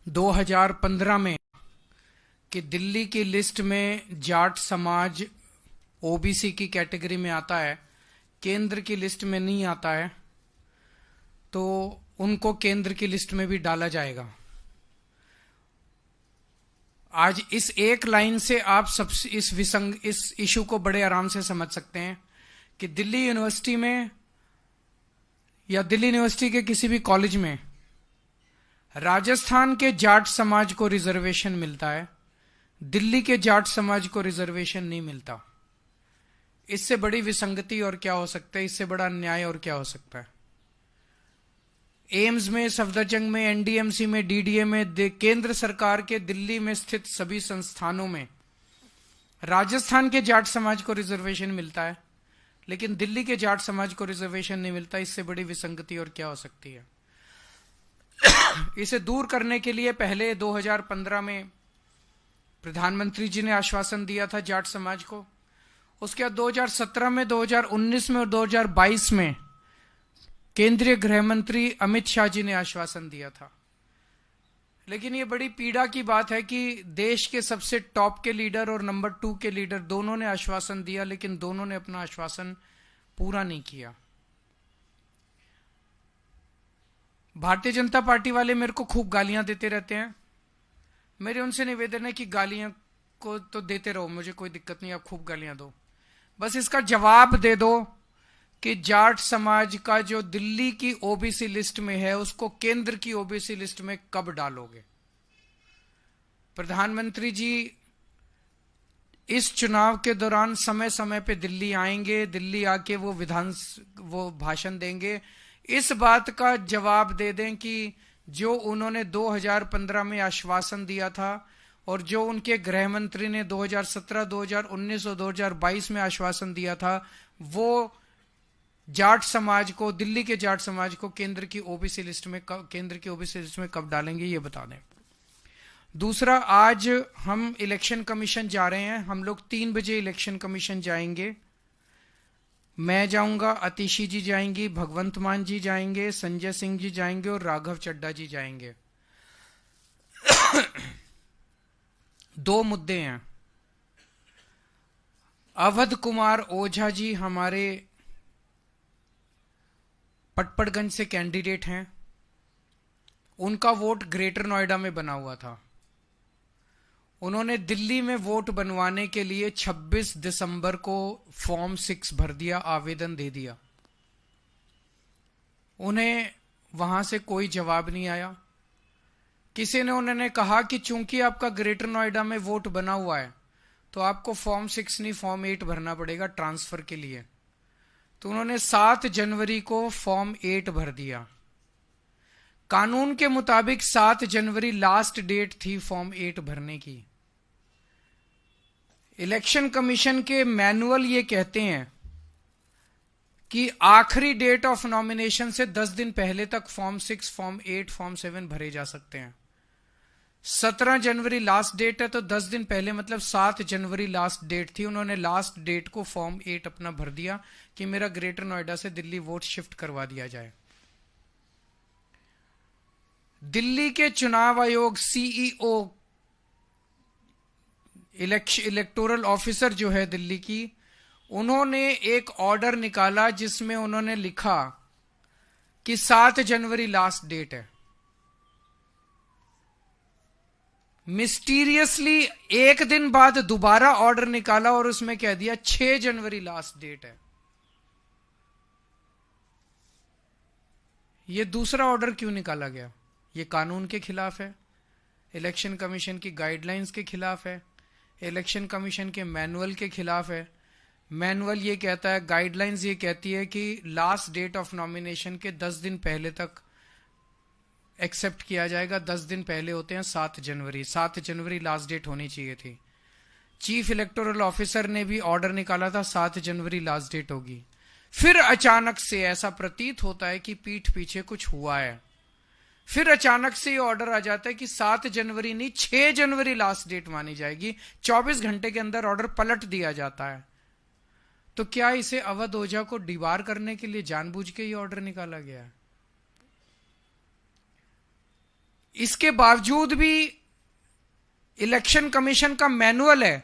2015 में कि दिल्ली की लिस्ट में जाट समाज ओबीसी की कैटेगरी में आता है, केंद्र की लिस्ट में नहीं आता है, तो उनको केंद्र की लिस्ट में भी डाला जाएगा। आज इस एक लाइन से आप सब इस इशू को बड़े आराम से समझ सकते हैं कि दिल्ली यूनिवर्सिटी में या दिल्ली यूनिवर्सिटी के किसी भी कॉलेज में राजस्थान के जाट समाज को रिजर्वेशन मिलता है, दिल्ली के जाट समाज को रिजर्वेशन नहीं मिलता। इससे बड़ी विसंगति और क्या हो सकता है, इससे बड़ा अन्याय और क्या हो सकता है। एम्स में, सफदरजंग में, एनडीएमसी में, डीडीए में, केंद्र सरकार के दिल्ली में स्थित सभी संस्थानों में राजस्थान के जाट समाज को रिजर्वेशन मिलता है, लेकिन दिल्ली के जाट समाज को रिजर्वेशन नहीं मिलता। इससे बड़ी विसंगति और क्या हो सकती है। इसे दूर करने के लिए पहले 2015 में प्रधानमंत्री जी ने आश्वासन दिया था जाट समाज को। उसके बाद 2017 में, 2019 में और 2022 में केंद्रीय गृह मंत्री अमित शाह जी ने आश्वासन दिया था। लेकिन ये बड़ी पीड़ा की बात है कि देश के सबसे टॉप के लीडर और नंबर 2 के लीडर दोनों ने आश्वासन दिया, लेकिन दोनों ने अपना आश्वासन पूरा नहीं किया। भारतीय जनता पार्टी वाले मेरे को खूब गालियां देते रहते हैं। मेरे उनसे निवेदन है कि गालियां को तो देते रहो, मुझे कोई दिक्कत नहीं, आप खूब गालियां दो, बस इसका जवाब दे दो कि जाट समाज का जो दिल्ली की ओबीसी लिस्ट में है उसको केंद्र की ओबीसी लिस्ट में कब डालोगे। प्रधानमंत्री जी इस चुनाव के दौरान समय समय पे दिल्ली आएंगे, दिल्ली आके वो भाषण देंगे। इस बात का जवाब दे दें कि जो उन्होंने 2015 में आश्वासन दिया था और जो उनके गृह मंत्री ने 2017, 2019 और 2022 में आश्वासन दिया था, वो जाट समाज को, दिल्ली के जाट समाज को केंद्र की ओबीसी लिस्ट में कब डालेंगे, ये बता दें। दूसरा, आज हम इलेक्शन कमीशन जा रहे हैं। हम लोग 3 बजे इलेक्शन कमीशन जाएंगे। मैं जाऊंगा, अतिशी जी जाएंगी, भगवंत मान जी जाएंगे, संजय सिंह जी जाएंगे और राघव चड्ढा जी जाएंगे। 2 मुद्दे हैं। अवध कुमार ओझा जी हमारे पटपड़गंज से कैंडिडेट हैं। उनका वोट ग्रेटर नोएडा में बना हुआ था। उन्होंने दिल्ली में वोट बनवाने के लिए 26 दिसंबर को फॉर्म 6 भर दिया, आवेदन दे दिया। उन्हें वहां से कोई जवाब नहीं आया। किसी ने उन्होंने कहा कि चूंकि आपका ग्रेटर नोएडा में वोट बना हुआ है तो आपको फॉर्म 6 नहीं फॉर्म 8 भरना पड़ेगा ट्रांसफर के लिए। तो उन्होंने 7 जनवरी को फॉर्म 8 भर दिया। कानून के मुताबिक 7 जनवरी लास्ट डेट थी फॉर्म 8 भरने की। इलेक्शन कमीशन के मैनुअल ये कहते हैं कि आखिरी डेट ऑफ नॉमिनेशन से 10 दिन पहले तक फॉर्म 6, फॉर्म 8, फॉर्म 7 भरे जा सकते हैं। 17 जनवरी लास्ट डेट है, तो 10 दिन पहले मतलब 7 जनवरी लास्ट डेट थी। उन्होंने लास्ट डेट को फॉर्म 8 अपना भर दिया कि मेरा ग्रेटर नोएडा से दिल्ली वोट शिफ्ट करवा दिया जाए। दिल्ली के चुनाव आयोग सीईओ, इलेक्टोरल ऑफिसर जो है दिल्ली की, उन्होंने एक ऑर्डर निकाला जिसमें उन्होंने लिखा कि 7 जनवरी लास्ट डेट है। मिस्टीरियसली एक दिन बाद दोबारा ऑर्डर निकाला और उसमें कह दिया 6 जनवरी लास्ट डेट है। यह दूसरा ऑर्डर क्यों निकाला गया? यह कानून के खिलाफ है, इलेक्शन कमीशन की गाइडलाइंस के खिलाफ है, इलेक्शन कमीशन के मैनुअल के खिलाफ है। मैनुअल ये कहता है, गाइडलाइंस ये कहती है कि लास्ट डेट ऑफ नॉमिनेशन के 10 दिन पहले तक एक्सेप्ट किया जाएगा। 10 दिन पहले होते हैं 7 जनवरी। 7 जनवरी लास्ट डेट होनी चाहिए थी। चीफ इलेक्टोरल ऑफिसर ने भी ऑर्डर निकाला था 7 जनवरी लास्ट डेट होगी। फिर अचानक से ऐसा प्रतीत होता है कि पीठ पीछे कुछ हुआ है। फिर अचानक से ये ऑर्डर आ जाता है कि 7 जनवरी नहीं 6 जनवरी लास्ट डेट मानी जाएगी। 24 घंटे के अंदर ऑर्डर पलट दिया जाता है। तो क्या इसे अवध ओझा को डिबार करने के लिए जानबूझ के ये ऑर्डर निकाला गया है? इसके बावजूद भी इलेक्शन कमीशन का मैनुअल है,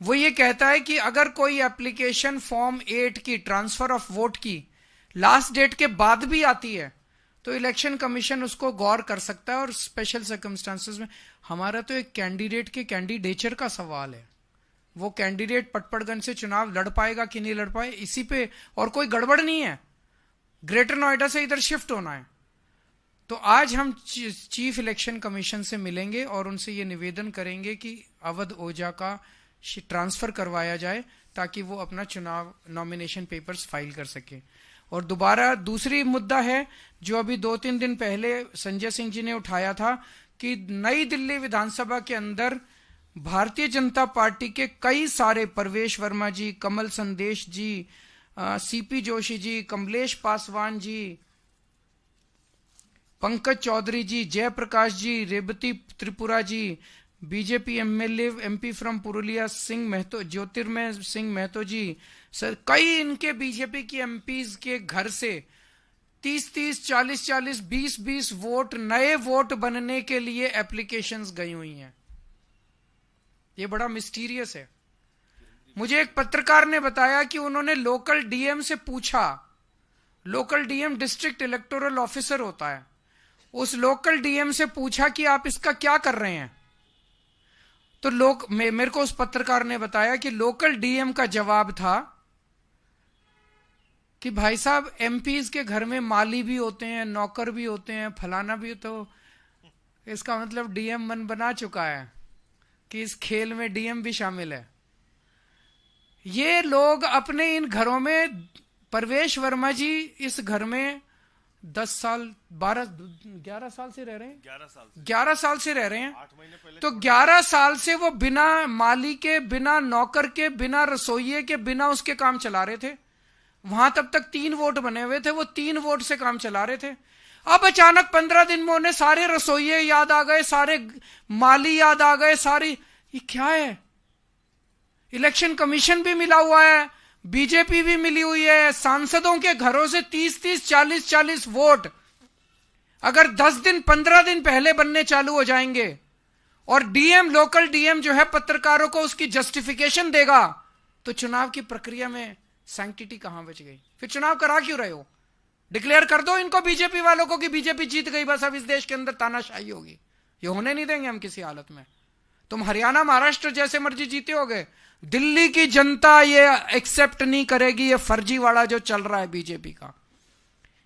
वो ये कहता है कि अगर कोई एप्लीकेशन फॉर्म 8 की ट्रांसफर ऑफ वोट की लास्ट डेट के बाद भी आती है तो इलेक्शन कमीशन उसको गौर कर सकता है और स्पेशल सर्कमस्टांसेस में। हमारा तो एक कैंडिडेट के कैंडिडेचर का सवाल है, वो कैंडिडेट पटपड़गंज से चुनाव लड़ पाएगा कि नहीं लड़ पाए, इसी पे, और कोई गड़बड़ नहीं है। ग्रेटर नोएडा से इधर शिफ्ट होना है। तो आज हम चीफ इलेक्शन कमीशन से मिलेंगे और उनसे ये निवेदन करेंगे कि अवध ओझा का ट्रांसफर करवाया जाए ताकि वो अपना चुनाव नॉमिनेशन पेपर्स फाइल कर सके। और दोबारा दूसरी मुद्दा है जो अभी 2-3 दिन पहले संजय सिंह जी ने उठाया था कि नई दिल्ली विधानसभा के अंदर भारतीय जनता पार्टी के कई सारे, परवेश Verma ji, Kamal Sandesh ji, CP Joshi ji, Kamlesh Paswan ji, Pankaj Chaudhary ji, Jayprakash ji, Revati Tripura ji, BJP MLA MP from Purulia Singh Mahato, Jyotirmoy Singh Mahato ji, sir कई इनके बीजेपी की एमपीज के घर से 30-30, 40-40, 20-20 वोट, नए वोट बनने के लिए एप्लीकेशंस गई हुई हैं। ये बड़ा मिस्टीरियस है। मुझे एक पत्रकार ने बताया कि उन्होंने लोकल डीएम से पूछा, local DM district electoral officer होता है, उस लोकल डीएम से पूछा कि आप इसका क्या कर रहे हैं। तो मेरे को उस पत्रकार ने बताया कि लोकल डीएम का जवाब था कि भाई साहब एमपीज के घर में माली भी होते हैं, नौकर भी होते हैं, फलाना भी, तो इसका मतलब डीएम मन बना चुका है कि इस खेल में डीएम भी शामिल है। ये लोग अपने इन घरों में, परवेश वर्मा जी इस घर में 10 साल 11 साल से रह रहे हैं, 11 साल से रह रहे हैं। 8 महीने पहले तो 11 साल से वो बिना माली के, बिना नौकर के, बिना रसोइये के, बिना उसके काम चला रहे थे। वहां तब तक 3 वोट बने हुए थे, वो 3 वोट से काम चला रहे थे। अब अचानक 15 दिन में उन्हें सारे रसोइये याद आ गए, सारे माली याद आ गए, सारी, ये क्या है? इलेक्शन कमीशन भी मिला हुआ है, बीजेपी भी मिली हुई है, सांसदों के घरों से 30-30, 40-40 वोट अगर 10 दिन 15 दिन पहले बनने चालू हो जाएंगे और डीएम, लोकल डीएम जो है पत्रकारों को उसकी जस्टिफिकेशन देगा, तो चुनाव की प्रक्रिया में सैंक्टिटी कहां बच गई? फिर चुनाव करा क्यों रहे हो? डिक्लेयर कर दो इनको, बीजेपी वालों को, कि बीजेपी जीत गई, बस अब इस देश के अंदर तानाशाही होगी। ये होने नहीं देंगे हम किसी हालत में। तुम हरियाणा, महाराष्ट्र जैसे मर्जी जीते होगे, दिल्ली की जनता ये एक्सेप्ट नहीं करेगी। ये फर्जीवाड़ा जो चल रहा है बीजेपी का,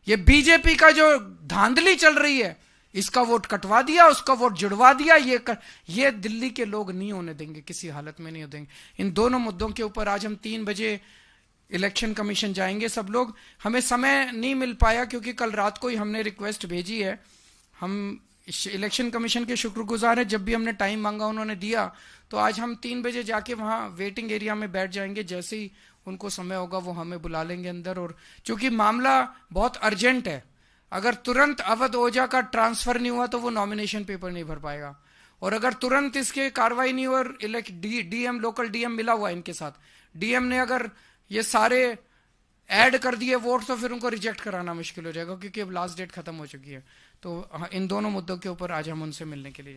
ये बीजेपी का जो धांधली चल रही है, इसका वोट कटवा दिया, उसका वोट जुड़वा दिया, ये दिल्ली के लोग नहीं होने देंगे, किसी हालत में नहीं होने देंगे। इन दोनों मुद्दों के ऊपर आज हम 3 बजे इलेक्शन कमीशन जाएंगे सब लोग। हमें समय नहीं मिल पाया क्योंकि कल रात को ही हमने रिक्वेस्ट भेजी है। हम इलेक्शन कमीशन के शुक्रगुजार हैं, जब भी हमने टाइम मांगा उन्होंने दिया। तो आज हम 3 बजे जाके वहां वेटिंग एरिया में बैठ जाएंगे, जैसे ही उनको समय होगा वो हमें बुला लेंगे अंदर। और चूंकि मामला बहुत अर्जेंट है, अगर तुरंत अवध ओझा का ट्रांसफर नहीं हुआ तो वो नॉमिनेशन पेपर नहीं भर पाएगा, और अगर तुरंत इसके कार्रवाई नहीं हुआ और डीएम, लोकल डीएम मिला हुआ है इनके साथ, डीएम ने अगर ये सारे ऐड कर दिए वोट तो फिर उनको रिजेक्ट कराना मुश्किल हो जाएगा, क्योंकि अब लास्ट डेट खत्म हो चुकी है। तो इन दोनों मुद्दों के ऊपर आज हम उनसे मिलने के लिए